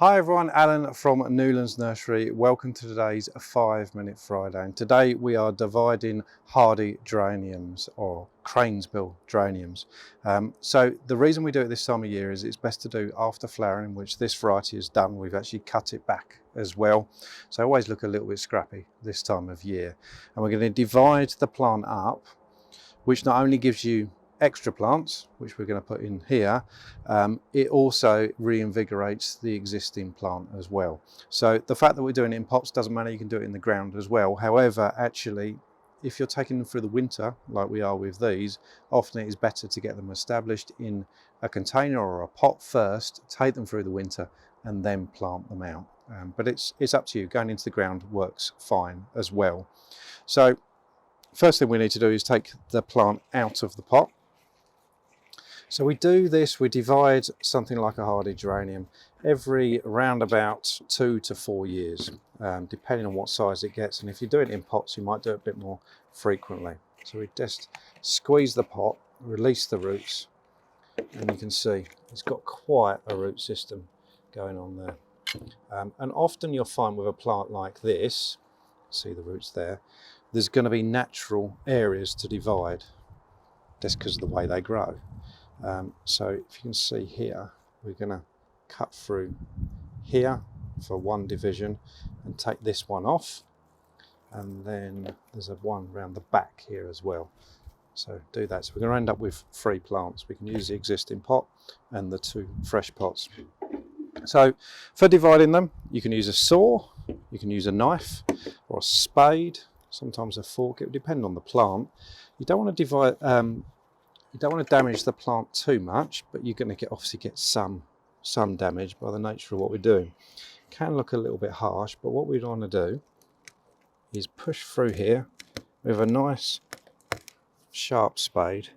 Hi everyone, Alan from Newlands Nursery. Welcome to today's 5-Minute Friday. And today we are dividing Hardy Geraniums or cranesbill geraniums. So the reason we do it this time of year is it's best to do after flowering, which this variety is done. We've actually cut it back as well. So I always look a little bit scrappy this time of year. And we're going to divide the plant up, which not only gives you extra plants, which we're going to put in here, it also reinvigorates the existing plant as well. So the fact that we're doing it in pots doesn't matter, you can do it in the ground as well. However, actually, if you're taking them through the winter, like we are with these, often it is better to get them established in a container or a pot first, take them through the winter, and then plant them out. But it's up to you. Going into the ground works fine as well. So first thing we need to do is take the plant out of the pot. So we do this, we divide something like a hardy geranium every around about 2 to 4 years, depending on what size it gets. And if you do it in pots, you might do it a bit more frequently. So we just squeeze the pot, release the roots, and you can see it's got quite a root system going on there. And often you'll find with a plant like this, see the roots there, there's going to be natural areas to divide just because of the way they grow. So if you can see here, we're going to cut through here for one division and take this one off, and then there's a one around the back here as well. So do that. So we're going to end up with 3 plants. We can use the existing pot and the 2 fresh pots. So for dividing them, you can use a saw, you can use a knife or a spade, sometimes a fork. It would depend on the plant. You don't want to divide. You don't want to damage the plant too much, but you're going to obviously get some damage by the nature of what we're doing. Can look a little bit harsh, but what we want to do is push through here with a nice sharp spade.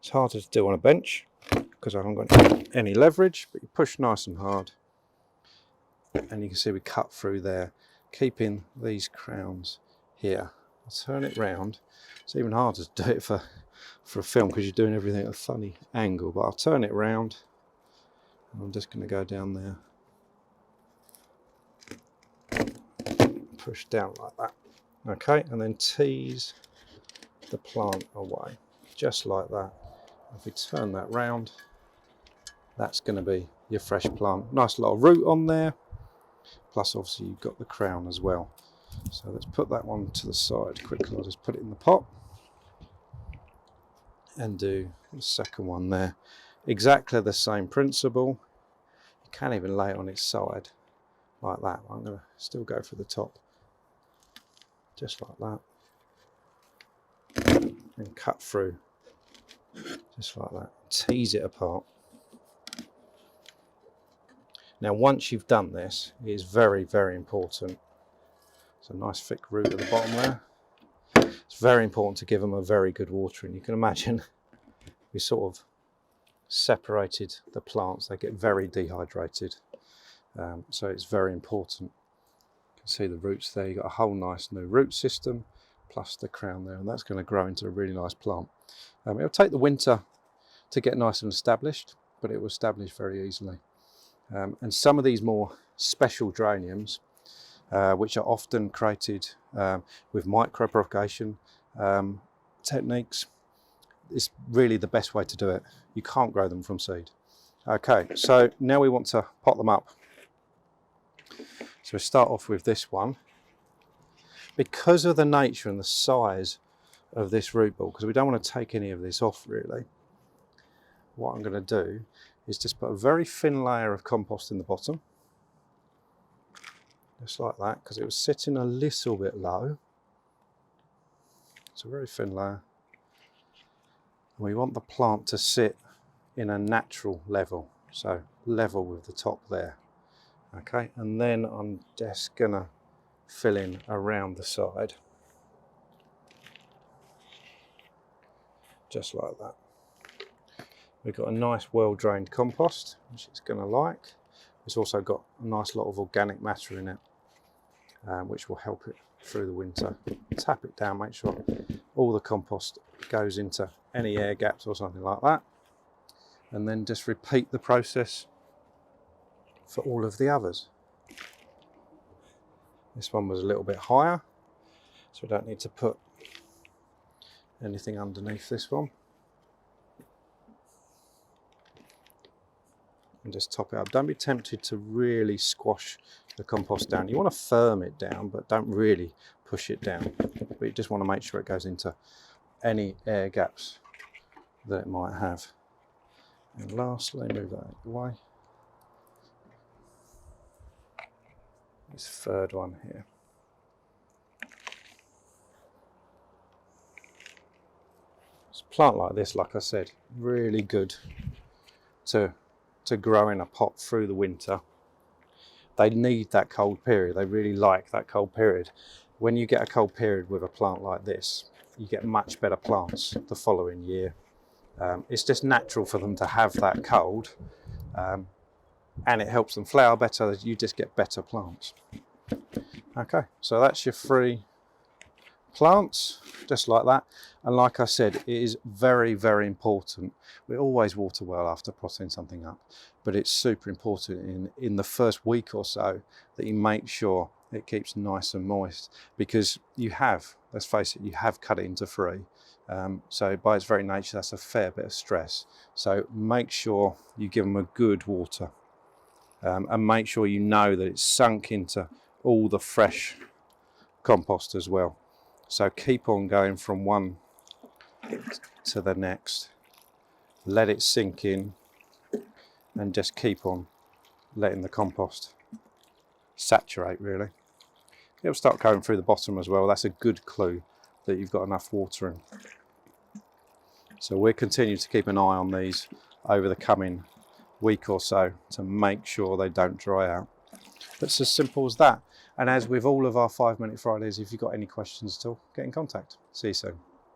It's harder to do on a bench because I haven't got any leverage, but you push nice and hard, and you can see we cut through there, keeping these crowns here. I'll turn it round. It's even harder to do it for a film because you're doing everything at a funny angle, but I'll turn it round and I'm just going to go down there, push down like that, okay, and then tease the plant away just like that. If we turn that round, that's going to be your fresh plant. Nice lot of root on there, plus obviously you've got the crown as well. So let's put that one to the side quickly. I'll just put it in the pot and do the second one there. Exactly the same principle. You can even lay it on its side like that. I'm going to still go for the top just like that and cut through just like that. Tease it apart. Now once you've done this, it is very, very important. It's a nice thick root at the bottom there. It's very important to give them a very good watering. You can imagine we sort of separated the plants. They get very dehydrated. So it's very important. You can see the roots there. You've got a whole nice new root system plus the crown there, and that's going to grow into a really nice plant. It'll take the winter to get nice and established, but it will establish very easily. And some of these more special geraniums, which are often created with micro-propagation techniques, is really the best way to do it. You can't grow them from seed. Okay, so now we want to pot them up. So we start off with this one. Because of the nature and the size of this root ball, because we don't want to take any of this off really, what I'm going to do is just put a very thin layer of compost in the bottom. Just like that, because it was sitting a little bit low. It's a very thin layer. And we want the plant to sit in a natural level, so level with the top there. Okay, and then I'm just gonna fill in around the side. Just like that. We've got a nice well-drained compost, which it's gonna like. It's also got a nice lot of organic matter in it, which will help it through the winter. Tap it down, make sure all the compost goes into any air gaps or something like that, and then just repeat the process for all of the others. This one was a little bit higher, so we don't need to put anything underneath this one. And just top it up. Don't be tempted to really squash the compost down. You want to firm it down, but don't really push it down. But you just want to make sure it goes into any air gaps that it might have. And lastly, move that away. This third one here. It's a plant like this, like I said, really good to grow in a pot through the winter. They need that cold period. They really like that cold period. When you get a cold period with a plant like this, you get much better plants the following year. It's just natural for them to have that cold, and it helps them flower better. You just get better plants. Okay, so that's your 3 plants, just like that. And like I said, it is very, very important. We always water well after potting something up, but it's super important in the first week or so that you make sure it keeps nice and moist, because you have, let's face it, you have cut it into 3. So by its very nature, that's a fair bit of stress. So make sure you give them a good water, and make sure you know that it's sunk into all the fresh compost as well. So keep on going from one to the next, let it sink in, and just keep on letting the compost saturate really. It'll start going through the bottom as well. That's a good clue that you've got enough water in. So we'll continue to keep an eye on these over the coming week or so to make sure they don't dry out. It's as simple as that. And as with all of our 5 Minute Fridays, if you've got any questions at all, get in contact. See you soon.